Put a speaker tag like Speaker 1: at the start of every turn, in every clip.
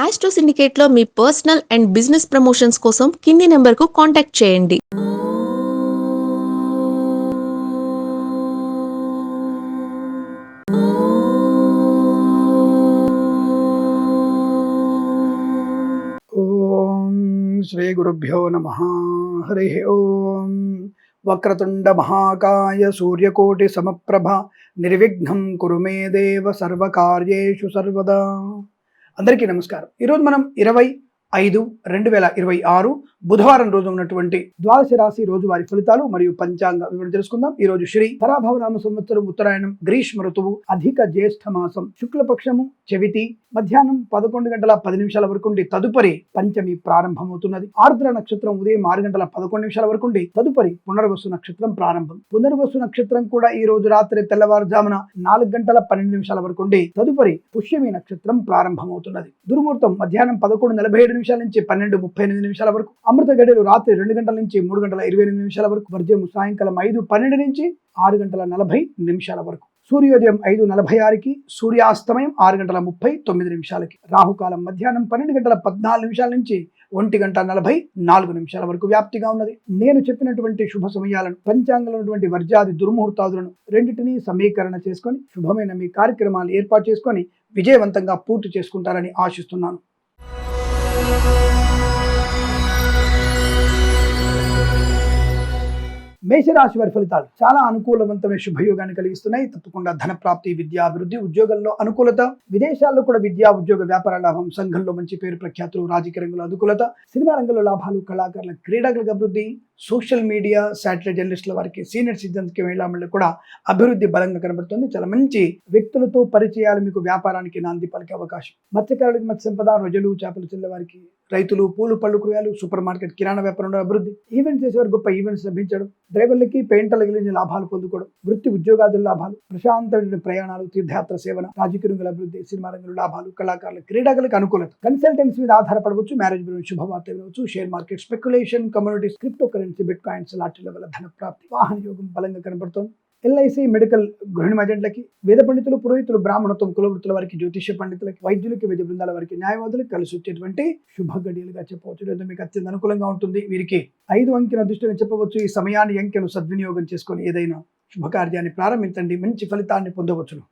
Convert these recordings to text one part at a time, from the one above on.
Speaker 1: Astro సిండికేట్లో మీ personal and business promotions కోసం కింది నెంబర్కు కాంటాక్ట్ చేయండి.
Speaker 2: ఓం శ్రీ గురుభ్యో నమః. హరి ఓం. వక్రతుండ మహాకాయ సూర్యకోటి సమప్రభ నిర్విఘ్నం కురు మే దేవ సర్వకార్యేషు సర్వదా. అందరికీ నమస్కారం. ఈరోజు మనం 20/5/2026 బుధవారం రోజు ఉన్నటువంటి ద్వాదశ రాశి రోజువారి ఫలితాలు మరియు పంచాంగ వివరణ తెలుసుకుందాం. ఈ రోజు శ్రీ పరాభవనామ సంవత్సరం ఉత్తరాయణం గ్రీష్మ ఋతువు అధిక జ్యేష్ఠ మాసం శుక్లపక్షము చవితి మధ్యాహ్నం 11:10 వరకు ఉండి తదుపరి పంచమి ప్రారంభమవుతున్నది. ఆర్ద్ర నక్షత్రం ఉదయం 6:11 వరకు ఉండి తదుపరి పునర్వసు నక్షత్రం ప్రారంభం. పునర్వసు నక్షత్రం కూడా ఈ రోజు రాత్రి తెల్లవారుజామున 4:12 వరకు ఉండి తదుపరి పుష్యమి నక్షత్రం ప్రారంభమవుతున్నది. దుర్ముహూర్తం మధ్యాహ్నం 11:47 నుంచి 12:38 వరకు. అమృత గడియలు రాత్రి 2 గంటల నుంచి 3:28 వరకు. వర్జము సాయంకాలం 5:12 నుంచి 6:40 వరకు. సూర్యోదయం 5:46కి, సూర్యాస్తమయం 6:39కి. రాహుకాలం మధ్యాహ్నం 12:14 నుంచి 1:44 వరకు వ్యాప్తిగా ఉన్నది. నేను చెప్పినటువంటి శుభ సమయాలను, పంచాంగంలో ఉన్నటువంటి వర్జాది దుర్ముహూర్తాదులను రెండింటినీ సమీకరణ చేసుకొని శుభమైన మీ కార్యక్రమాలు ఏర్పాటు చేసుకొని విజయవంతంగా పూర్తి చేసుకుంటారని ఆశిస్తున్నాను. మేషరాశి వారి ఫలితాలు చాలా అనుకూలవంతమైన శుభయోగాన్ని కలిగిస్తున్నాయి. తప్పకుండా ధన ప్రాప్తి, విద్యాభివృద్ధి, ఉద్యోగంలో అనుకూలత, విదేశాల్లో కూడా విద్యా ఉద్యోగ వ్యాపార లాభం, సంఘంలో మంచి పేరు ప్రఖ్యాతులు, రాజకీయ రంగంలో అనుకూలత, సినిమా రంగంలో లాభాలు, కళాకారుల క్రీడాకుల అభివృద్ధి, సోషల్ మీడియా, శాటిలైట్ జర్నలిస్టుల వారికి, సీనియర్ సిటిజన్స్కి మహిళా కూడా అభివృద్ధి బలంగా కనబడుతుంది. చాలా మంచి వ్యక్తులతో పరిచయాలు మీకు వ్యాపారానికి నాంది పలికే అవకాశం. మత్స్యకారులకు మత్స్య సంపద, రొయ్యలు, చేపలు చెల్లె వారికి, రైతులు, పూలు పళ్ళు కూరగాయలు, సూపర్ మార్కెట్ కిరాణా వ్యాపారంలో అభివృద్ధి, ఈవెంట్ చేసేవారు గొప్ప ఈవెంట్స్ లభించడం, డ్రైవర్లకి పెయింటర్లకు లాభాలు పొందుకోవడం, వృత్తి ఉద్యోగాదుల లాభాలు, ప్రశాంతమైన ప్రయాణాలు, తీర్థయాత్ర సేవన, రాజకీయ రంగుల అభివృద్ధి, సినిమా రంగంలో లాభాలు, కళాకారుల క్రీడాకులకు అనుకూలత, కన్సల్టెన్సీ మీద ఆధారపడవచ్చు, మ్యారేజ్ గురించి శుభవార్త వినవచ్చు, share market, speculation, communities, cryptocurrency, bit coins లాంటి వల్ల ధన ప్రాప్తి, వాహన యోగం బలంగా కనబడుతోంది. ఎల్ఐసి, మెడికల్, గృహిణి ఏజెంట్లకి, వేద పండితులు, పురోహితులు, బ్రాహ్మణత్వం, కులవృత్తుల వారికి, జ్యోతిష్య పండితులకి, వైద్యులకి, వైద్య బృందాల వారికి, న్యాయవాదులకు కలిసి వచ్చేటువంటి శుభ గడియలుగా చెప్పవచ్చు. లేదా మీకు అత్యంత అనుకూలంగా ఉంటుంది. వీరికి 5 అంకెను అదృష్టంగా చెప్పవచ్చు. ఈ సమయాన్ని అంకెను సద్వినియోగం చేసుకొని ఏదైనా శుభకార్యాన్ని ప్రారంభించండి, మంచి ఫలితాన్ని పొందవచ్చును.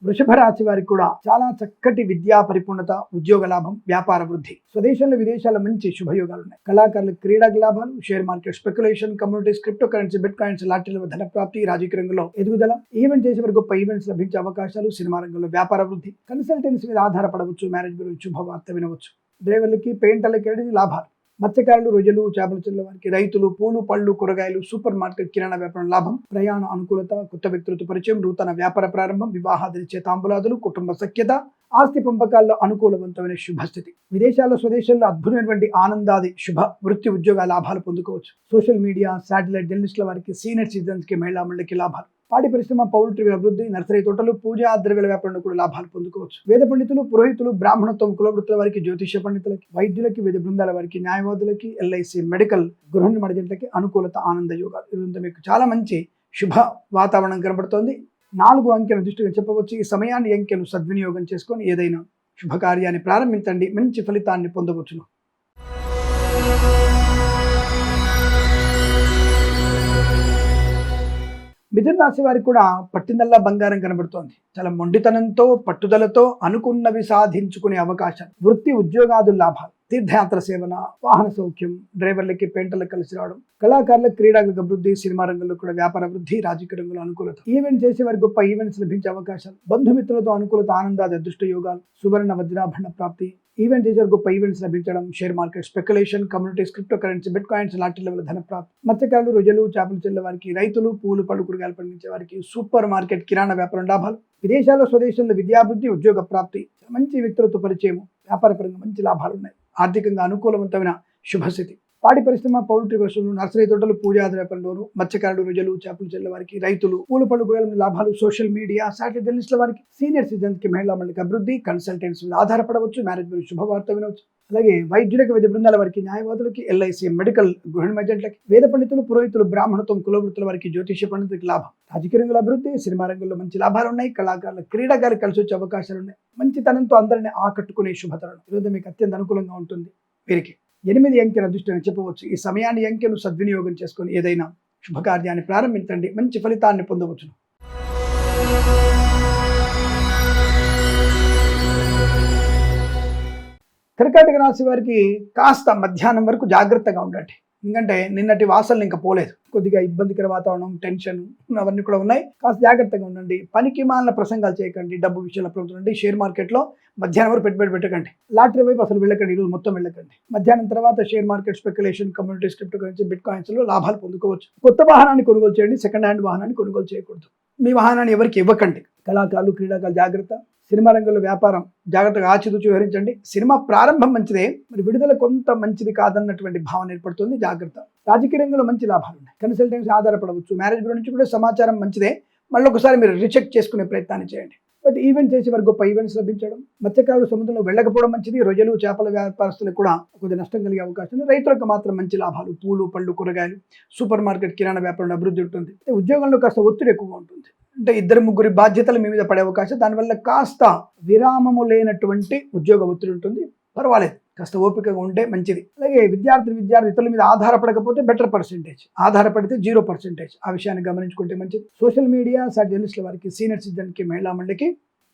Speaker 2: వృషభ రాశి వారికి కూడా చాలా చక్కటి విద్యా పరిపూర్ణత, ఉద్యోగ లాభం, వ్యాపార వృద్ధి, స్వదేశంలో విదేశాల్లో మంచి శుభయోగాలు ఉన్నాయి. కళాకారులకు క్రీడా లాభాలు, share market, speculation, communities, cryptocurrency, bit coins లాంటి ధన ప్రాప్తి, రాజకీయ రంగంలో ఎదుగుదల, ఈవెంట్ చేసే గొప్ప ఈవెంట్స్ లభించే అవకాశాలు, సినిమా రంగంలో వ్యాపార వృద్ధి, కన్సల్టెన్సీ మీద ఆధారపడవచ్చు, మ్యారేజ్ గురించి శుభవార్త వినవచ్చు, డ్రైవర్లకి పెయింటర్లకి లాభాలు, మత్స్యకారులు, రొయ్యలు, చేపల చెల్లె వారికి, రైతులు, పూలు పళ్ళు కూరగాయలు, సూపర్ మార్కెట్ కిరాణా వ్యాపారం లాభం, ప్రయాణ అనుకూలత, కొత్త వ్యక్తులతో పరిచయం, నూతన వ్యాపార ప్రారంభం, వివాహాదిచ్చే తాంబూలాదులు, కుటుంబ సఖ్యత, ఆస్తి పంపకాల్లో అనుకూలవంతమైన శుభస్థితి, విదేశాల్లో స్వదేశాల్లో అద్భుతమైనటువంటి ఆనందాది శుభ వృత్తి ఉద్యోగ లాభాలు పొందుకోవచ్చు. సోషల్ మీడియా, శాటిలైట్ జర్నలిస్టుల వారికి, సీనియర్ సిటిజన్స్కి, మహిళా మండలికి లాభాలు, పాడి పరిశ్రమ, పౌల్ట్రీ అభివృద్ధి, నర్సరీ తోటలు, పూజా ద్రవ్యాల వ్యాపారంలో కూడా లాభాలు పొందుకోవచ్చు. వేద పండితులు, పురోహితులు, బ్రాహ్మణత్వం, కులవృత్తుల వారికి, జ్యోతిష్య పండితులకి, వైద్యులకి, వేద బృందాల వారికి, న్యాయవాదులకి, ఎల్ఐసి, మెడికల్, గృహిణి ఏజెంట్లకి అనుకూలత, ఆనంద యోగాలు. ఇదంతా మీకు చాలా మంచి శుభ వాతావరణం కనబడుతోంది. 4 అంకెను దృష్టిగా చెప్పవచ్చు. ఈ సమయాన్ని అంకెను సద్వినియోగం చేసుకొని ఏదైనా శుభకార్యాన్ని ప్రారంభించండి, మంచి ఫలితాన్ని పొందవచ్చును. మిథున రాశి వారికి కూడా పట్టిందల్లా బంగారం కనబడుతోంది. చాలా మొండితనంతో, పట్టుదలతో అనుకున్నవి సాధించుకునే అవకాశం, వృత్తి ఉద్యోగాదుల లాభాలు, తీర్థయాత్ర సేవన, వాహన సౌఖ్యం, డ్రైవర్లకి పెయింటర్లకు కలిసి రావడం, కళాకారులకు క్రీడాలకు అభివృద్ధి, సినిమా రంగంలో కూడా వ్యాపార వృద్ధి, రాజకీయ రంగంలో అనుకూలత, ఈవెంట్ చేసే వారికి గొప్ప ఈవెంట్స్ లభించే అవకాశాలు, బంధుమిత్రులతో అనుకూలత, ఆనందాది అదృష్ట యోగాలు, సువర్ణ వజ్రాభరణ ప్రాప్తి, ఈవెంట్ చేసే గొప్ప ఈవెంట్స్ లభించడం, share market, speculation, communities, cryptocurrency, bit coins లాంటి లెవెల్ ధన ప్రాప్తి, మత్స్యకారులు, రొయ్యలు, చేపలు చెల్లె వారికి, రైతులు, పూలు పళ్ళు కూరగాయలు పండించే వారికి, సూపర్ మార్కెట్ కిరాణా వ్యాపారం లాభాలు, విదేశాల్లో స్వదేశంలో విద్యాభివృద్ధి, ఉద్యోగ ప్రాప్తి, మంచి వ్యక్తులతో పరిచయం, వ్యాపార పరంగా మంచి లాభాలు ఉన్నాయి. ఆర్థికంగా అనుకూలవంతమైన శుభస్థితి, పాడి పరిశ్రమ, పౌల్ట్రీ పరిశ్రమలు, నర్సరీ తోటలు, పూజా వ్యాపారంలోను, మత్స్యకారులు, రొయ్యలు, చేపలు చెల్లె వారికి, రైతులు, పూల పళ్ళు కూరగాయల లాభాలు, సోషల్ మీడియా, శాటిలైట్ జర్నలిస్టుల వారికి, సీనియర్ సిటిజన్స్కి, మహిళా మండలికి అభివృద్ధి, కన్సల్టెన్సీ మీద ఆధారపడవచ్చు, మ్యారేజ్ గురించి శుభవార్త వినవచ్చు, అలాగే వైద్యులకు, వైద్య బృందాల వారికి, న్యాయవాదులకి, ఎల్ఐసి, మెడికల్, గృహిణి మధ్యంట్లకి, వేద పండితులు, పురోహితులు, బ్రాహ్మణత్వం, కులవృత్తుల వారికి, జ్యోతిష పండితులకి లాభం. రాజకీయ రంగంలో అభివృద్ధి, సినిమా రంగంలో మంచి లాభాలు ఉన్నాయి. కళాకారులు, క్రీడాకారులు కలిసి వచ్చే అవకాశాలు ఉన్నాయి. మంచితనంతో అందరిని ఆకట్టుకునే శుభతరుణం ఈరోజు మీకు అత్యంత అనుకూలంగా ఉంటుంది. వీరికి 8 అంకెల అదృష్టంగా చెప్పవచ్చు. ఈ సమయాన్ని, అంకెను సద్వినియోగం చేసుకొని ఏదైనా శుభకార్యాన్ని ప్రారంభించండి, మంచి ఫలితాన్ని పొందవచ్చును. కర్కాటక రాశి వారికి కాస్త మధ్యాహ్నం వరకు జాగ్రత్తగా ఉండండి. ఎందుకంటే నిన్నటి వాసనలు ఇంకా పోలేదు. కొద్దిగా ఇబ్బందికర వాతావరణం, టెన్షన్ అవన్నీ కూడా ఉన్నాయి. కాస్త జాగ్రత్తగా ఉండండి. పనికి మాలిన ప్రసంగాలు చేయకండి. డబ్బు విషయంలో ఉండండి. షేర్ మార్కెట్లో మధ్యాహ్నం వరకు పెట్టుబడి పెట్టకండి. లాటరీ వైపు అసలు వెళ్ళకండి. ఈరోజు మొత్తం వెళ్ళకండి. మధ్యాహ్నం తర్వాత share market, speculation, communities, cryptocurrency, bit coins లో లాభాలు పొందుకోవచ్చు. కొత్త వాహనాన్ని కొనుగోలు చేయండి. సెకండ్ హ్యాండ్ వాహనాన్ని కొనుగోలు చేయకూడదు. మీ వాహనాన్ని ఎవరికి ఇవ్వకండి. కళాకారులు, క్రీడాకారులు జాగ్రత్త. సినిమా రంగంలో వ్యాపారం జాగ్రత్తగా ఆచితూచి వ్యవహరించండి. సినిమా ప్రారంభం మంచిదే, మరి విడుదల కొంత మంచిది కాదన్నటువంటి భావన ఏర్పడుతుంది. జాగ్రత్త. రాజకీయ రంగంలో మంచి లాభాలు ఉన్నాయి. కన్సల్టెన్సీ ఆధారపడవచ్చు. మ్యారేజ్ గురించి కూడా సమాచారం మంచిదే. మళ్ళీ ఒకసారి మీరు రిచెక్ చేసుకునే ప్రయత్నాన్ని చేయండి. బట్ ఈవెంట్ చేసే వారికి గొప్ప ఈవెంట్స్ లభించడం. మత్స్యకారులు సముద్రంలో వెళ్ళకపోవడం మంచిది. రొయ్యలు, చేపల వ్యాపారస్తులకు కూడా కొద్దిగా నష్టం కలిగే అవకాశం ఉంది. రైతులకు మాత్రం మంచి లాభాలు. పూలు, పళ్ళు, కూరగాయలు, సూపర్ మార్కెట్, కిరాణా వ్యాపారంలో అభివృద్ధి ఉంటుంది. ఉద్యోగంలో కాస్త ఒత్తిడి ఎక్కువగా ఉంటుంది. అంటే 2-3 బాధ్యతలు మీ మీద పడే అవకాశం. దానివల్ల కాస్త విరామము లేనటువంటి ఉద్యోగ ఒత్తిడి ఉంటుంది. పర్వాలేదు, కాస్త ఓపికగా ఉంటే మంచిది. అలాగే విద్యార్థి ఇతరుల మీద ఆధారపడకపోతే బెటర్ పర్సెంటేజ్, ఆధారపడితే 0%. ఆ విషయాన్ని గమనించుకుంటే మంచిది. సోషల్ మీడియా, జర్నలిస్టుల వారికి, సీనియర్ సిటిజన్కి, మహిళా మండలికి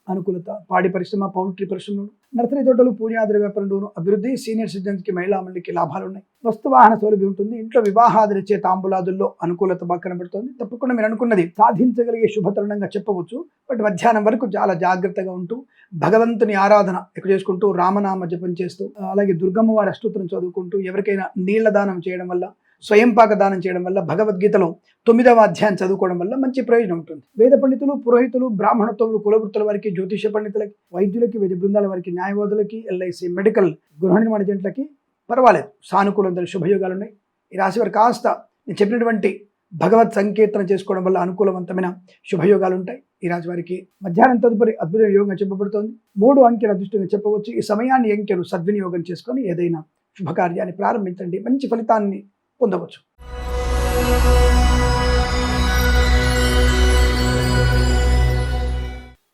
Speaker 2: అనుకూలత. పాడి పరిశ్రమ, పౌల్ట్రీ పరిశ్రమలు, నర్సరీ తోటలు, పూజాద్ర వ్యాపారంలోనూ అభివృద్ధి. సీనియర్ సిటిజన్స్కి, మహిళా మండలికి లాభాలు ఉన్నాయి. వస్తు వాహన సౌలభ్యం ఉంటుంది. ఇంట్లో వివాహాదిరిచ్చే తాంబూలాదుల్లో అనుకూలత బాగా కనబడుతుంది. తప్పకుండా మీరు అనుకున్నది సాధించగలిగే శుభతరుణంగా చెప్పవచ్చు. బట్ మధ్యాహ్నం వరకు చాలా జాగ్రత్తగా ఉంటూ భగవంతుని ఆరాధన ఎక్కువ చేసుకుంటూ, రామనామ జపం చేస్తూ, అలాగే దుర్గమ్మ వారి అష్టోత్తరం చదువుకుంటూ, ఎవరికైనా నీళ్ల దానం చేయడం వల్ల, స్వయంపాక దానం చేయడం వల్ల, భగవద్గీతలో 9వ అధ్యాయం చదువుకోవడం వల్ల మంచి ప్రయోజనం ఉంటుంది. వేద పండితులు, పురోహితులు, బ్రాహ్మణత్వములు, కులవృత్తుల వారికి, జ్యోతిష పండితులకి, వైద్యులకి, వైద్య బృందాల వారికి, న్యాయవాదులకి, ఎల్ఐసి, మెడికల్, గృహ నిర్మాణ జంటలకి పర్వాలేదు. సానుకూలంతో శుభయోగాలు ఉన్నాయి. ఈ రాశి వారు కాస్త నేను చెప్పినటువంటి భగవత్ సంకీర్తన చేసుకోవడం వల్ల అనుకూలవంతమైన శుభయోగాలు ఉంటాయి. ఈ రాశి వారికి మధ్యాహ్నం తదుపరి అద్భుత యోగంగా చెప్పబడుతోంది. 3 అంకెల అదృష్టంగా చెప్పవచ్చు. ఈ సమయాన్ని, అంకెను సద్వినియోగం చేసుకొని ఏదైనా శుభకార్యాన్ని ప్రారంభించండి, మంచి ఫలితాన్ని పొందవచ్చు.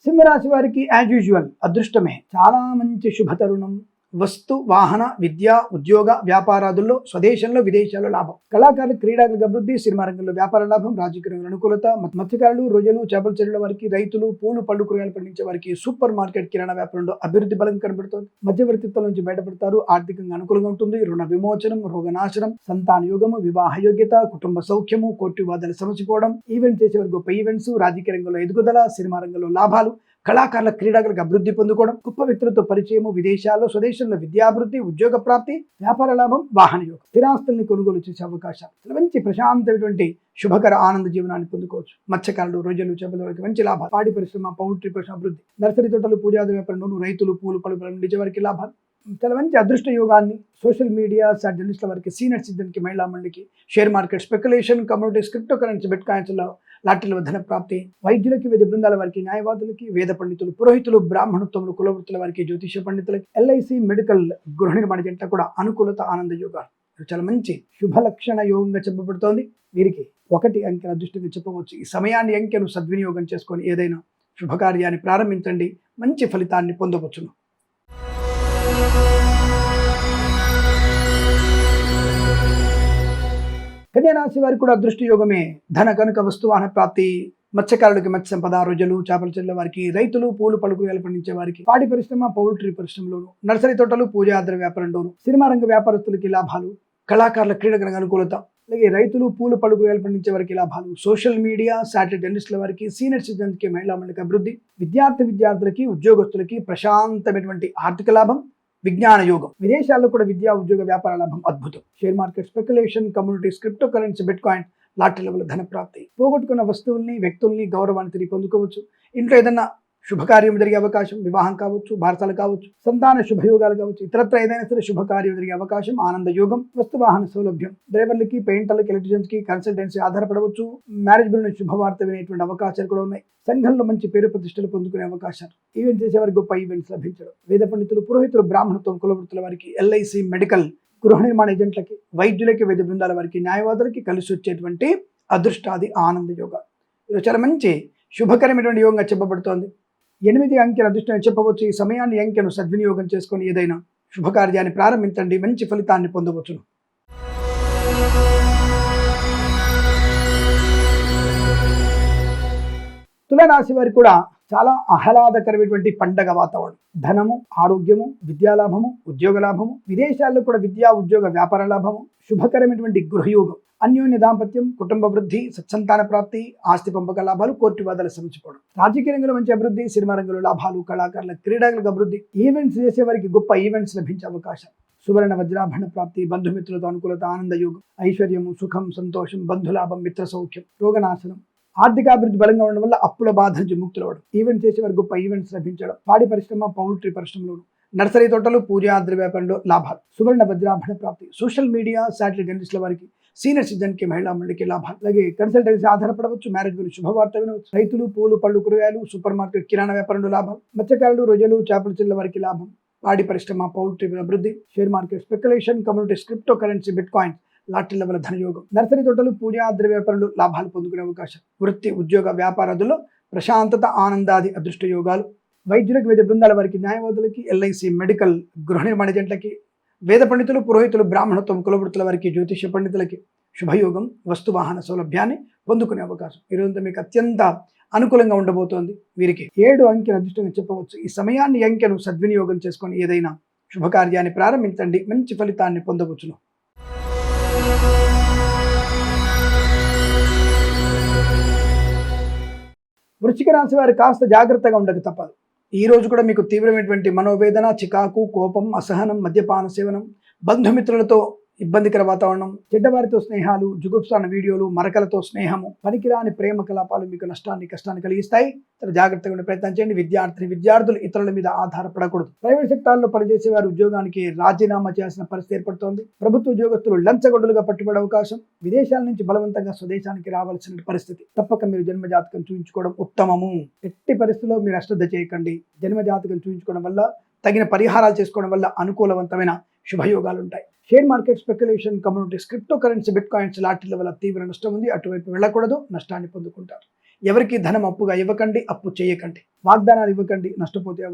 Speaker 2: సింహరాశి వారికి యాజ్ యూజువల్ అదృష్టమే. చాలా మంచి శుభతరుణం. వస్తు, వాహన, విద్య, ఉద్యోగ, వ్యాపారాదుల్లో స్వదేశంలో, విదేశాల్లో లాభం. కళాకారులు, క్రీడాకారులకు అభివృద్ధి. సినిమా రంగంలో వ్యాపార లాభం. రాజకీయ రంగంలో అనుకూలత. మత్స్యకారులు, రొయ్యలు, చేపల చెరువుల వారికి, రైతులు, పూలు, పళ్ళు, కూరగాయలు పండించే వారికి, సూపర్ మార్కెట్, కిరాణా వ్యాపారంలో అభివృద్ధి బలం కనబడుతుంది. మధ్యవర్తిత్వం నుంచి బయటపడతారు. ఆర్థికంగా అనుకూలంగా ఉంటుంది. రుణ విమోచనం, రోగనాశనం, సంతాన యోగము, వివాహ యోగ్యత, కుటుంబ సౌఖ్యము, కోర్టు వివాదాలు సమసిపోవడం, ఈవెంట్ చేసేవారు గొప్ప ఈవెంట్స్, రాజకీయ రంగంలో ఎదుగుదల, సినిమా రంగంలో లాభాలు, కళాకారుల, క్రీడాకారులకు అభివృద్ధి పొందుకోవడం, గొప్ప వ్యక్తులతో పరిచయము, విదేశాల్లో, స్వదేశంలో విద్యాభివృద్ధి, ఉద్యోగ ప్రాప్తి, వ్యాపార లాభం, వాహన యోగం, స్థిరాస్తుల్ని కొనుగోలు చేసే అవకాశాలు, మంచి ప్రశాంతమైనటువంటి శుభకర ఆనంద జీవనాన్ని పొందుకోవచ్చు. మత్స్యకారులు, రొయ్యలు, చేపల మంచి లాభాలు. పాడి పరిశ్రమ, పౌల్ట్రీ పరిశ్రమ అభివృద్ధి. నర్సరీ తోటలు, పూజాది వ్యాపారంలోనూ రైతులు, పూలు, పళ్ళు పండించే వారికి లాభాలు. చాలా మంచి అదృష్ట యోగాన్ని. సోషల్ మీడియా, జర్నలిస్టుల వారికి, సీనియర్ సిటిజన్కి, మహిళా మండలికి, share market, speculation, communities, cryptocurrency, బిట్ కాయిన్స్లో లాటరీల ధన ప్రాప్తి. వైద్యులకి, వైద్య బృందాల వారికి, న్యాయవాదులకి, వేద పండితులు, పురోహితులు, బ్రాహ్మణత్వములు, కులవృత్తుల వారికి, జ్యోతిష పండితులకి, ఎల్ఐసి, మెడికల్, గృహ నిర్మాణ జంట కూడా అనుకూలత, ఆనంద యోగాలు. చాలా మంచి శుభలక్షణ యోగంగా చెప్పబడుతోంది. వీరికి 1 అంకెల అదృష్టంగా చెప్పవచ్చు. ఈ సమయాన్ని, అంకెను సద్వినియోగం చేసుకొని ఏదైనా శుభకార్యాన్ని ప్రారంభించండి, మంచి ఫలితాన్ని పొందవచ్చును. కన్యా రాశి వారికి కూడా అదృష్ట యోగమే. ధన, కనుక, వస్తువాహన ప్రాప్తి. మత్స్యకారులకి మత్స్య సంపద, రొయ్యలు, చేపల చెరువుల వారికి, రైతులు, పూలు, పళ్ళు, కూరగాయలు పండించే వారికి, పాడి పరిశ్రమ, పౌల్ట్రీ పరిశ్రమలోను, నర్సరీ తోటలు, పూజాద్ర వ్యాపారంలోను, సినిమా రంగ వ్యాపారస్తులకి లాభాలు. కళాకారుల, క్రీడలకు అనుకూలత. అలాగే రైతులు, పూలు, పళ్ళు, కూరగాయలు పండించే వారికి లాభాలు. సోషల్ మీడియా, జర్నలిస్టుల వారికి, సీనియర్ సిటిజన్స్కి, మహిళా మండలికి అభివృద్ధి. విద్యార్థులకి, ఉద్యోగస్తులకి ప్రశాంతమైనటువంటి ఆర్థిక లాభం. విజ్ఞాన యోగం. విదేశాల్లో కూడా విద్యా, ఉద్యోగ, వ్యాపార లాభం అద్భుతం. Share market, speculation, communities, cryptocurrency, bit coin, lottery level ధన ప్రాప్తి. పోగొట్టుకున్న వస్తువుల్ని, వ్యక్తుల్ని, గౌరవాన్ని తిరిగి పొందుకోవచ్చు. ఇంట్లో ఏదన్నా శుభకార్యం జరిగే అవకాశం, వివాహం కావచ్చు, భారతాలు కావచ్చు, సంతాన శుభయోగాలు కావచ్చు, ఇతరత్ర ఏదైనా సరే శుభకార్యం జరిగే అవకాశం, ఆనంద యోగం, వస్తువాహన సౌలభ్యం, డ్రైవర్లకి, పెయింటర్లకి, ఎలక్ట్రీషియన్స్ కి కన్సల్టెన్సీ ఆధారపడవచ్చు, మ్యారేజ్ బిల్ నుంచి శుభవార్త వినేటువంటి అవకాశాలు కూడా ఉన్నాయి. సంఘంలో మంచి పేరు ప్రతిష్టలు పొందుకునే అవకాశాలు, ఈవెంట్ చేసేవారికి గొప్ప ఈవెంట్స్ లభించడం, వేద పండితులు, పురోహితులు, బ్రాహ్మణత్వం, కులవృత్తుల వారికి, ఎల్ఐసి, మెడికల్, గృహ నిర్మాణ ఏజెంట్లకి, వైద్యులకి, వైద్య బృందాల వారికి, న్యాయవాదులకి కలిసి వచ్చేటువంటి అదృష్టాది ఆనంద యోగాలు. ఇది చాలా మంచి శుభకరమైనటువంటి యోగంగా చెప్పబడుతోంది. 8 అంకెల అదృష్టం చెప్పవచ్చు. ఈ సమయాన్ని అంకెను సద్వినియోగం చేసుకొని ఏదైనా శుభకార్యాన్ని ప్రారంభించండి, మంచి ఫలితాన్ని పొందవచ్చును. తులారాశి వారికి కూడా చాలా ఆహ్లాదకరమైనటువంటి పండగ వాతావరణం. ధనము, ఆరోగ్యము, విద్యాలాభము, ఉద్యోగ లాభము, విదేశాల్లో కూడా విద్యా, ఉద్యోగ, వ్యాపార లాభము, శుభకరమైనటువంటి గృహయోగం, అన్యోన్య దాంపత్యం, కుటుంబ వృద్ధి, సత్సంతాన ప్రాప్తి, ఆస్తి పంపక లాభాలు, కోర్టు వాదాలు సమసిపోవడం, రాజకీయ రంగంలో మంచి అభివృద్ధి, సినిమా రంగంలో లాభాలు, కళాకారుల, క్రీడాలకు అభివృద్ధి, ఈవెంట్స్ చేసే వారికి గొప్ప ఈవెంట్స్ లభించే అవకాశం, సువర్ణ వజ్రాభరణ ప్రాప్తి, బంధుమిత్రులతో అనుకూలత, ఆనంద యోగం, ఐశ్వర్యము, సుఖం, సంతోషం, బంధులాభం, మిత్ర సౌఖ్యం, రోగనాశనం, ఆర్థికాభివృద్ధి బలంగా ఉండడం వల్ల అప్పుల బాధ నుంచి ముక్తులవడం, ఈవెంట్ చేసే వారికి గొప్ప ఈవెంట్స్ లభించడం, పాడి పరిశ్రమ, పౌల్ట్రీ పరిశ్రమలోను, నర్సరీ తోటలు, పూజా ద్రవ్య వ్యాపారంలో లాభాలు, సువర్ణ వజ్రాభరణ ప్రాప్తి, సోషల్ మీడియా, శాటిలైట్ జర్నలిస్టుల వారికి, సీనియర్ సిటిజన్ కి, మహిళా మండలికి లాభాలు, అలాగే కన్సల్టెన్సీ ఆధారపడవచ్చు, మ్యారేజ్ గురించి శుభవార్త వినవచ్చు, రైతులు, పూలు, పళ్ళు, కూరగాయలు, సూపర్ మార్కెట్, కిరాణా వ్యాపారంలో లాభాలు, మత్స్యకారులు, రొయ్యలు, చేపల చిల్ల వారికి లాభం, పాడి పరిశ్రమ, పౌల్ట్రీ అభివృద్ధి, share market, speculation, communities, cryptocurrency, bitcoin, లాటరీల వల్ల ధనయోగం, నర్సరీ తోటలు, పూజా ద్రవ్య వ్యాపారంలో లాభాలు పొందుకునే అవకాశం, వృత్తి, ఉద్యోగ, వ్యాపారాదుల్లో ప్రశాంతత, ఆనందాది అదృష్ట యోగాలు, వైద్యులకు, వేద బృందాల వారికి, న్యాయవాదులకి, ఎల్ఐసి, మెడికల్, గృహ నిర్మాణ ఏజెంట్లకి, వేద పండితులు, పురోహితులు, బ్రాహ్మణత్వం, కులవృత్తుల వారికి, జ్యోతిష పండితులకి శుభయోగం, వస్తువాహన సౌలభ్యాన్ని పొందుకునే అవకాశం. ఈరోజు మీకు అత్యంత అనుకూలంగా ఉండబోతోంది. వీరికి 7 అంకెను అదృష్టంగా చెప్పవచ్చు. ఈ సమయాన్ని, అంకెను సద్వినియోగం చేసుకొని ఏదైనా శుభకార్యాన్ని ప్రారంభించండి, మంచి ఫలితాన్ని పొందవచ్చును. వృశ్చిక రాశి వారు కాస్త జాగ్రత్తగా ఉండక తప్పదు. ఈ రోజు కూడా మీకు తీవ్రమైనటువంటి మనోవేదన, చికాకు, కోపం, అసహనం, మద్యపాన సేవనం, బంధుమిత్రులతో ఇబ్బందికర వాతావరణం, చెడ్డవారితో స్నేహాలు, జుగుప్సాన వీడియోలు, మరకలతో స్నేహము, పనికిరాని ప్రేమ కలాపాలు మీకు నష్టాన్ని, కష్టాన్ని కలిగిస్తాయి. చాలా జాగ్రత్తగా ఉండే ప్రయత్నం చేయండి. విద్యార్థులు ఇతరుల మీద ఆధారపడకూడదు. ప్రైవేట్ సెక్టార్లో పనిచేసే వారు ఉద్యోగానికి రాజీనామా చేయాల్సిన పరిస్థితి ఏర్పడుతోంది. ప్రభుత్వ ఉద్యోగస్తులు లంచగొడ్డులుగా పట్టుబడే అవకాశం, విదేశాల నుంచి బలవంతంగా స్వదేశానికి రావాల్సిన పరిస్థితి. తప్పక మీరు జన్మజాతకం చూపించుకోవడం ఉత్తమము. ఎట్టి పరిస్థితుల్లో మీరు అశ్రద్ధ చేయకండి. జన్మజాతకం చూపించుకోవడం వల్ల, తగిన పరిహారాలు చేసుకోవడం వల్ల అనుకూలవంతమైన శుభయోగాలు ఉంటాయి. Share market, speculation, communities, cryptocurrency, bitcoins, లాటరీల వల్ల తీవ్ర నష్టం ఉంది. అటువైపు వెళ్ళకూడదు, నష్టాన్ని పొందుకుంటారు. ఎవరికి ధనం అప్పుగా ఇవ్వకండి, అప్పు చేయకండి, వాగ్దానాలు ఇవ్వకండి, నష్టపోయే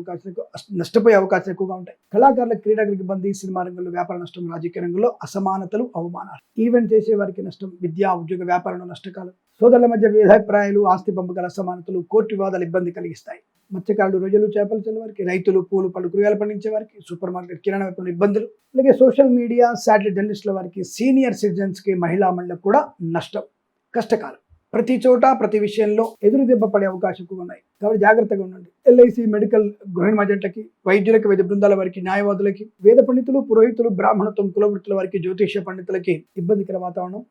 Speaker 2: అవకాశాలు ఎక్కువగా ఉంటాయి. కళాకారుల, క్రీడాకులకు ఇబ్బంది, సినిమా రంగంలో వ్యాపార నష్టం, రాజకీయ రంగంలో అసమానతలు, అవమానాలు, ఈవెంట్ చేసే వారికి నష్టం, విద్యా, ఉద్యోగ, వ్యాపారంలో నష్టకాలు, సోదరుల మధ్య భేదాభిప్రాయాలు, ఆస్తి పంపకాల అసమానతలు, కోర్టు వివాదాలు ఇబ్బంది కలిగిస్తాయి. మత్స్యకారులు, రొయ్యలు, చేపలు చెల్లే వారికి, రైతులు, పూలు, పళ్ళు, కూరగాయలు పండించే వారికి, సూపర్ మార్కెట్, కిరాణా వ్యాపారంలో ఇబ్బందులు, అలాగే సోషల్ మీడియా, శాటిలైట్ జర్నలిస్టుల వారికి, సీనియర్ సిటిజన్స్ కి, మహిళా మండలికి కూడా నష్టం, కష్టకాలం. ప్రతి చోట, ప్రతి విషయంలో ఎదురు దెబ్బ పడే అవకాశం ఎక్కువ ఉన్నాయి. కాబట్టి జాగ్రత్తగా ఉండండి. ఎల్ఐసి, మెడికల్, గృహ నిర్మాణకి, వైద్యులకి, వైద్య బృందాల వారికి, న్యాయవాదులకి, వేద పండితులు, పురోహితులు, బ్రాహ్మణత్వం, కులవృత్తుల వారికి, జ్యోతిష పండితులకి ఇబ్బందికర వాతావరణం,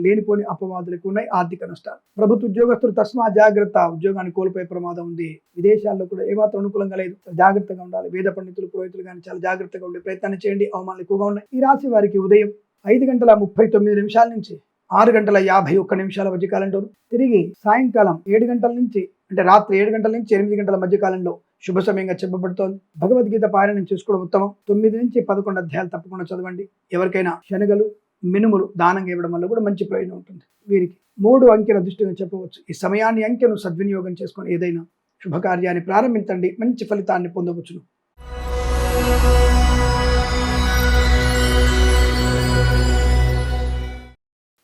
Speaker 2: లేనిపోని అపవాదులకు ఉన్నాయి. ఆర్థిక నష్టాలు. ప్రభుత్వ ఉద్యోగస్తులు తస్మా జాగ్రత్త, ఉద్యోగాన్ని కోల్పోయే ప్రమాదం ఉంది. విదేశాల్లో కూడా ఏమాత్రం అనుకూలంగా లేదు. జాగ్రత్తగా ఉండాలి. వేద పండితులు, పురోహితులు కానీ చాలా జాగ్రత్తగా ఉండే ప్రయత్నాన్ని చేయండి. అవమానాలు ఎక్కువగా ఉన్నాయి. ఈ రాశి వారికి ఉదయం 5:39 నుంచి 6:51 మధ్యకాలంలో, తిరిగి సాయంకాలం 7 గంటల నుంచి, అంటే రాత్రి 7 గంటల నుంచి 8 గంటల మధ్యకాలంలో శుభ సమయంగా చెప్పబడుతోంది. భగవద్గీత పారాయణం చేసుకోవడం ఉత్తమం. 9 నుంచి 11 అధ్యాయాలు తప్పకుండా చదవండి. ఎవరికైనా శనగలు, మినుములు దానంగా ఇవ్వడం వల్ల కూడా మంచి ప్రయోజనం ఉంటుంది. వీరికి 3 అంకెల అదృష్టంగా చెప్పవచ్చు. ఈ సమయాన్ని, అంకెను సద్వినియోగం చేసుకొని ఏదైనా శుభకార్యాన్ని ప్రారంభించండి, మంచి ఫలితాన్ని పొందవచ్చును.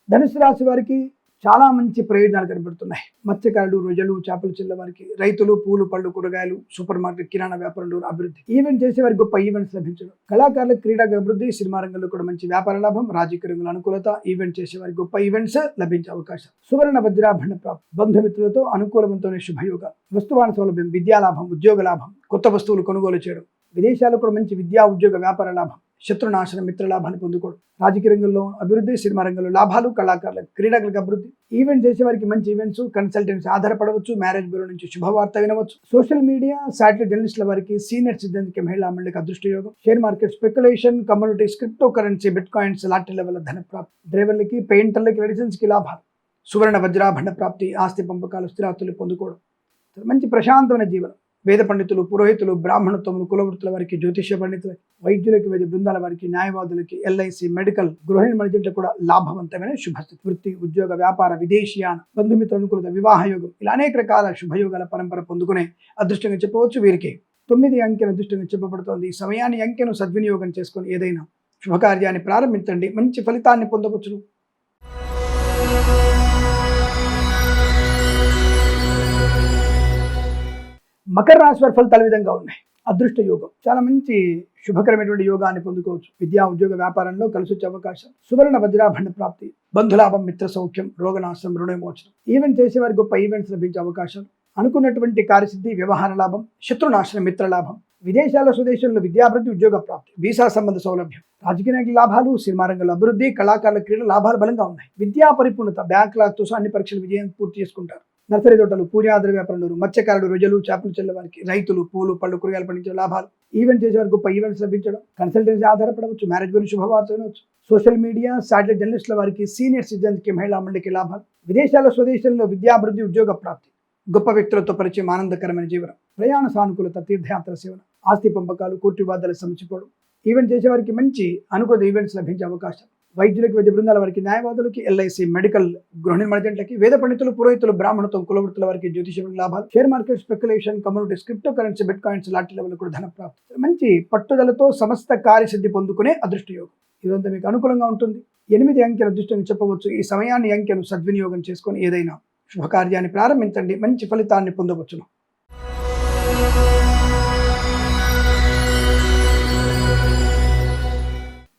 Speaker 2: ధనుసు రాశి వారికి చాలా మంచి ప్రయోజనాలు కనబడుతున్నాయి. మత్స్యకారులు, రొయ్యలు, చేపలు చిల్ల వారికి, రైతులు, పూలు, పళ్ళు, కూరగాయలు, సూపర్ మార్కెట్, కిరాణా వ్యాపారంలో అభివృద్ధి, ఈవెంట్ చేసే వారికి గొప్ప ఈవెంట్స్ లభించడం, కళాకారులకు, క్రీడా అభివృద్ధి, సినిమా రంగంలో కూడా మంచి వ్యాపార లాభం, రాజకీయ రంగంలో అనుకూలత, ఈవెంట్ చేసే వారికి గొప్ప ఈవెంట్స్ లభించే అవకాశం, సువర్ణ వజ్రాభరణ ప్రాప్తి, బంధుమిత్రులతో అనుకూలవంతమైన శుభయోగాలు, వస్తువాన సౌలభ్యం, విద్యా లాభం, ఉద్యోగ లాభం, కొత్త వస్తువులు కొనుగోలు చేయడం, విదేశాల్లో కూడా మంచి విద్యా, ఉద్యోగ, వ్యాపార లాభం, శత్రునాశనం, మిత్రలాభాన్ని పొందుకోవడం, రాజకీయ రంగంలో అభివృద్ధి, సినిమా రంగంలో లాభాలు, కళాకారులకు క్రీడాకులకు అభివృద్ధి, ఈవెంట్ చేసే వారికి మంచి ఈవెంట్స్, కన్సల్టెన్సీ ఆధారపడవచ్చు, మ్యారేజ్ బ్యూరో నుంచి శుభవార్త వినవచ్చు, సోషల్ మీడియా, శాటిలైట్ జర్నలిస్టుల వారికి, సీనియర్ సిటిజన్కి, మహిళా మండలికి అదృష్ట యోగం, share market, speculation, communities, cryptocurrency, bitcoins, లాటరీల వల్ల ధన ప్రాప్తి, డ్రైవర్లకి, పెయింటర్లకి, మెడిసిన్స్కి లాభాలు, సువర్ణ వజ్రాభరణ ప్రాప్తి, ఆస్తి పంపకాలు, స్థిరాస్తులు పొందుకోవడం, మంచి ప్రశాంతమైన జీవనం. వేద పండితులు, పురోహితులు, బ్రాహ్మణత్వములు, కులవృత్తుల వారికి, జ్యోతిష్య పండితులకి, వైద్యులకి, వైద్య బృందాల వారికి, న్యాయవాదులకి, ఎల్ఐసి, మెడికల్, గృహ నిర్మాణాలకు కూడా లాభవంతమైన శుభస్థితి. వృత్తి, ఉద్యోగ, వ్యాపార, విదేశీయాన, బంధుమిత్ర అనుకూలత, వివాహ యోగం, ఇలా అనేక రకాల శుభయోగాల పరంపర పొందుకునే అదృష్టంగా చెప్పవచ్చు. వీరికి 9 అంకెను అదృష్టంగా చెప్పబడుతోంది. ఈ సమయాన్ని, అంకెను సద్వినియోగం చేసుకొని ఏదైనా శుభకార్యాన్ని ప్రారంభించండి, మంచి ఫలితాన్ని పొందవచ్చును. మకర రాశి వారి ఫలితాలు విధంగా ఉన్నాయి. అదృష్ట యోగం, చాలా మంచి శుభకరమైనటువంటి యోగాన్ని పొందుకోవచ్చు. విద్యా, ఉద్యోగ, వ్యాపారంలో కలిసి వచ్చే అవకాశం, సువర్ణ వజ్రాభరణ ప్రాప్తి, బంధులాభం, మిత్ర సౌఖ్యం, రోగనాశనం, రుణవిమోచనం, ఈవెంట్ చేసే వారికి గొప్ప ఈవెంట్స్ లభించే అవకాశం, అనుకున్నటువంటి కార్యసిద్ధి, వ్యవహార లాభం, శత్రునాశనం, మిత్ర లాభం, విదేశాల, స్వదేశంలో విద్యాభివృద్ధి, ఉద్యోగ ప్రాప్తి, వీసా సంబంధ సౌలభ్యం, రాజకీయ నాయకుల లాభాలు, సినిమా రంగంలో అభివృద్ధి, కళాకారుల క్రీడల లాభాలు బలంగా ఉన్నాయి. విద్యా పరిపూర్ణత, బ్యాంకులతో అన్ని పరీక్షలు విజయం పూర్తి చేసుకుంటారు. నర్సరీ తోటలు, పూజాద్ర వ్యాపారులు, మత్స్యకారులు, రొయ్యలు, చేపలు చెల్లె వారికి, రైతులు, పూలు, పళ్ళు, కూరగాయలు పండించే లాభాలు, ఈవెంట్ చేసేవారికి గొప్ప ఈవెంట్స్ లభించడం, కన్సల్టెన్సీ ఆధారపడవచ్చు, మ్యారేజ్ గురించి శుభవార్త వినవచ్చు, సోషల్ మీడియా, శాటిలైట్ జర్నలిస్టుల వారికి, సీనియర్ సిటిజన్స్కి, మహిళా మండలికి లాభాలు, విదేశాల్లో, స్వదేశంలో విద్యాభివృద్ధి, ఉద్యోగ ప్రాప్తి, గొప్ప వ్యక్తులతో పరిచయం, ఆనందకరమైన జీవనం, ప్రయాణ సానుకూలత, తీర్థయాత్ర సేవన, ఆస్తి పంపకాలు, కోర్టు వివాదాలు సమసిపోవడం, ఈవెంట్ చేసేవారికి మంచి అనుకూల ఈవెంట్స్ లభించే అవకాశం, వైద్యులకి, వైద్య బృందాల వారికి, న్యాయవాదులకి, ఎల్ఐసి, మెడికల్, గృహ నిర్మాణాలకి, వేద పండితులు, పురోహితులు, బ్రాహ్మణత్వం, కులవృత్తుల వారికి, జ్యోతిష లాభాలు, share market, speculation, communities, cryptocurrency, bitcoins, లాటరీల వల్ల కూడా ధన ప్రాప్తి, మంచి పట్టుదలతో సమస్త కార్యసిద్ధి పొందుకునే అదృష్ట యోగం. ఇదంతా మీకు అనుకూలంగా ఉంటుంది. 8 అంకెను అదృష్టంగా చెప్పవచ్చు. ఈ సమయాన్ని, అంకెను సద్వినియోగం చేసుకొని ఏదైనా శుభకార్యాన్ని ప్రారంభించండి, మంచి ఫలితాన్ని పొందవచ్చును.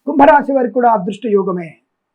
Speaker 2: కుంభరాశి వారికి కూడా అదృష్ట యోగమే.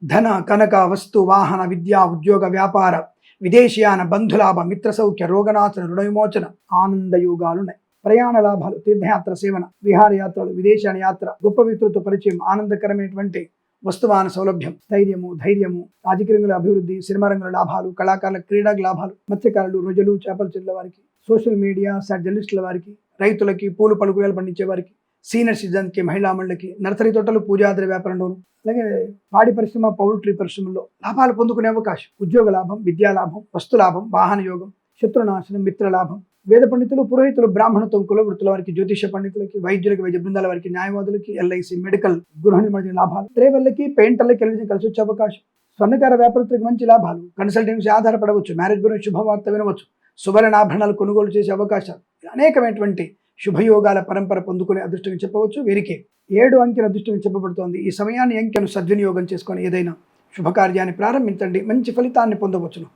Speaker 2: ధన, కనక, వస్తు, వాహన, విద్యా, ఉద్యోగ, వ్యాపార, విదేశీయాన, బంధులాభ, మిత్ర సౌఖ్య, రోగనాశన, రుణ విమోచన, ఆనంద యోగాలున్నాయి. ప్రయాణ లాభాలు, తీర్థయాత్ర సేవన, విహారయాత్రలు, విదేశాన యాత్ర, గొప్ప వ్యక్తులతో పరిచయం, ఆనందకరమైనటువంటి వస్తువాన సౌలభ్యం, స్థైర్యము, ధైర్యము, రాజకీయ రంగంలో అభివృద్ధి, సినిమా రంగంలో లాభాలు, కళాకారుల క్రీడా లాభాలు, మత్స్యకారులు, రొయ్యలు, చేపల చెల్లెల వారికి, సోషల్ మీడియా, జర్నలిస్టుల వారికి, రైతులకి, పూలు, పళ్ళు, కూరగాయలు పండించే వారికి, సీనియర్ సిటిజన్కి, మహిళా మండలికి, నర్సరీ తోటలు, పూజాద్ర వ్యాపారంలోను, అలాగే పాడి పరిశ్రమ, పౌల్ట్రీ పరిశ్రమల్లో లాభాలు పొందుకునే అవకాశం, ఉద్యోగ లాభం, విద్యా లాభం, వస్తు లాభం, వాహన యోగం, శత్రునాశనం, మిత్ర లాభం, వేద పండితులు, పురోహితులు, బ్రాహ్మణత్వం, కులవృత్తుల వారికి, జ్యోతిష పండితులకి, వైద్యులకి, వైద్య బృందాల వారికి, న్యాయవాదులకి, ఎల్ఐసి, మెడికల్, గృహ నిర్మాణ లాభాలు, డ్రైవర్లకి, పెయింటర్లకి కలిసి వచ్చే అవకాశం, స్వర్ణకార వ్యాపారస్తులకు మంచి లాభాలు, కన్సల్టెన్సీ ఆధారపడవచ్చు, మ్యారేజ్ గురించి శుభవార్త వినవచ్చు, సువర్ణాభరణాలు కొనుగోలు చేసే అవకాశాలు, అనేకమైనటువంటి శుభయోగాల పరంపర పొందుకునే అదృష్టంగా చెప్పవచ్చు. వీరికి 7 అంకెను అదృష్టంగా చెప్పబడుతోంది. ఈ సమయాన్ని, అంకెను సద్వినియోగం చేసుకొని ఏదైనా శుభకార్యాన్ని ప్రారంభించండి, మంచి ఫలితాన్ని పొందవచ్చును.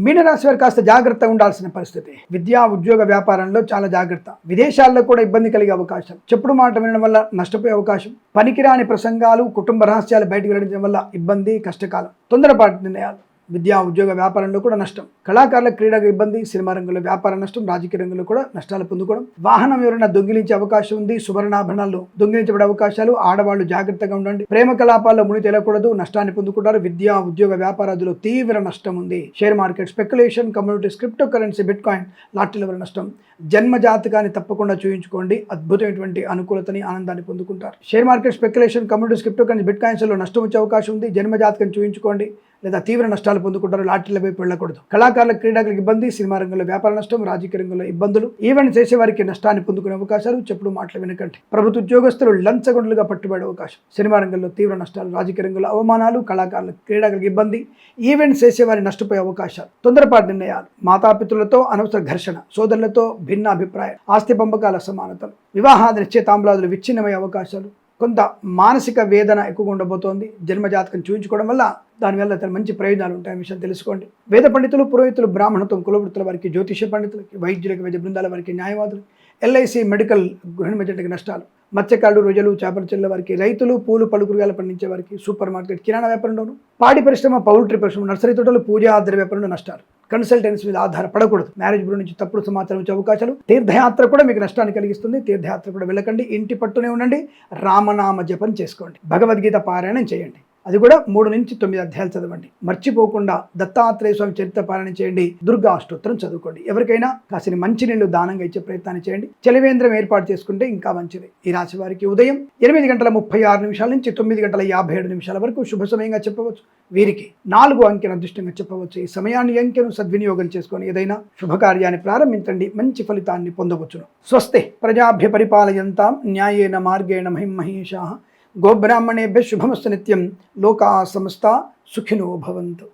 Speaker 2: మీనరాశి వారు కాస్త జాగ్రత్తగా ఉండాల్సిన పరిస్థితి. విద్యా, ఉద్యోగ, వ్యాపారంలో చాలా జాగ్రత్త. విదేశాల్లో కూడా ఇబ్బంది కలిగే అవకాశం, చెప్పుడు మాట వినడం వల్ల నష్టపోయే అవకాశం, పనికిరాని ప్రసంగాలు, కుటుంబ రహస్యాలు బయటకు వెళ్లడం వల్ల ఇబ్బంది, కష్టకాలం, తొందరపాటు నిర్ణయాలు, విద్యా, ఉద్యోగ, వ్యాపారంలో కూడా నష్టం, కళాకారుల క్రీడకు ఇబ్బంది, సినిమా రంగంలో వ్యాపార నష్టం, రాజకీయ రంగంలో కూడా నష్టాలు పొందుకోవడం, వాహనం ఎవరైనా దొంగిలించే అవకాశం ఉంది, సువర్ణాభరణాలు దొంగిలించబడే అవకాశాలు, ఆడవాళ్లు జాగ్రత్తగా ఉండండి, ప్రేమ కలాపాల్లో ముని తేలకూడదు, నష్టాన్ని పొందుకుంటారు, విద్యా, ఉద్యోగ, వ్యాపారాదులో తీవ్ర నష్టం ఉంది, share market, speculation, communities, cryptocurrency, bitcoin, లాటరీల వల్ల నష్టం, జన్మ జాతకాన్ని తప్పకుండా చూయించుకోండి, అద్భుతమైనటువంటి అనుకూలతని, ఆనందాన్ని పొందుకుంటారు. Share market, speculation, communities, cryptocurrency, bit coins లో నష్టం వచ్చే అవకాశం ఉంది, జన్మ జాతకం చూయించుకోండి, లేదా తీవ్ర నష్టాలు పొందుకుంటారు, లాటరీల వైపు వెళ్ళకూడదు, కళాకారుల క్రీడలకు ఇబ్బంది, సినిమా రంగంలో వ్యాపార నష్టం, రాజకీయ రంగంలో ఇబ్బందులు, ఈవెంట్ చేసే వారికి నష్టాన్ని పొందుకునే అవకాశాలు, చెప్పుడు మాటలు వినకండి, ప్రభుత్వ ఉద్యోగస్తులు లంచగొండలుగా పట్టుబడే అవకాశం, సినిమా రంగంలో తీవ్ర నష్టాలు, రాజకీయ రంగంలో అవమానాలు, కళాకారుల క్రీడలకు ఇబ్బంది, ఈవెంట్స్ చేసేవారి నష్టపోయే అవకాశాలు, తొందరపాటు నిర్ణయాలు, మాతాపితులతో అనవసర ఘర్షణ, సోదరులతో భిన్న అభిప్రాయం, ఆస్తి పంపకాల సమానతలు, వివాహాది నిశ్చయితాంబులాదులు విచ్ఛిన్నమయ్యే అవకాశాలు, కొంత మానసిక వేదన ఎక్కువగా ఉండబోతోంది. జన్మజాతకం చూపించుకోవడం వల్ల దానివల్ల మంచి ప్రయోజనాలు ఉంటాయనే విషయం తెలుసుకోండి. వేద పండితులు, పురోహితులు, బ్రాహ్మణత్వం, కులవృత్తుల వారికి, జ్యోతిష పండితులకి, వైద్యులకి, వైద్య బృందాల వారికి, న్యాయవాదులు, ఎల్ఐసి, మెడికల్, గృహ నిర్మాణానికి నష్టాలు, మత్స్యకారులు, రొయ్యలు, చేపల చెల్లెల వారికి, రైతులు, పూలు, పళ్ళు, కూరగాయలు పండించే వారికి, సూపర్ మార్కెట్, కిరాణా వ్యాపారంలోను, పాడి పరిశ్రమ, పౌల్ట్రీ పరిశ్రమ, నర్సరీ తోటలు, పూజా ఆధార వ్యాపారంలో నష్టాలు, కన్సల్టెన్సీ మీద ఆధారపడకూడదు. మ్యారేజ్ బ్యూరో నుంచి తప్పుడు సమాచారం వచ్చే అవకాశాలు. తీర్థయాత్ర కూడా మీకు నష్టాన్ని కలిగిస్తుంది. తీర్థయాత్ర కూడా వెళ్ళకండి. ఇంటి పట్టునే ఉండండి. రామనామ జపం చేసుకోండి. భగవద్గీత పారాయణం చేయండి. అది కూడా 3 నుంచి 9 అధ్యాయాలు చదవండి. మర్చిపోకుండా దత్తాత్రేయ స్వామి చరిత్ర పారాయణ చేయండి. దుర్గా అష్టోత్తరం చదువుకోండి. ఎవరికైనా కాసిన మంచినీళ్లు దానంగా ఇచ్చే ప్రయత్నాన్ని చేయండి. చలివేంద్రం ఏర్పాటు చేసుకుంటే ఇంకా మంచిది. ఈ రాశి వారికి ఉదయం 8:36 నుంచి 9:57 వరకు శుభ సమయంగా చెప్పవచ్చు. వీరికి 4 అంకెను అదృష్టంగా చెప్పవచ్చు. ఈ సమయాన్ని అంకెను సద్వినియోగం చేసుకొని ఏదైనా శుభకార్యాన్ని ప్రారంభించండి. మంచి ఫలితాన్ని పొందవచ్చును. స్వస్తి ప్రజాభ్య పరిపాలయంతాం న్యాయేన మార్గేణ మహిమహీషాః గోబ్రాహ్మణేభ్య శుభమస్తు నిత్యం. లోకా సమస్తా సుఖినో భవంతు.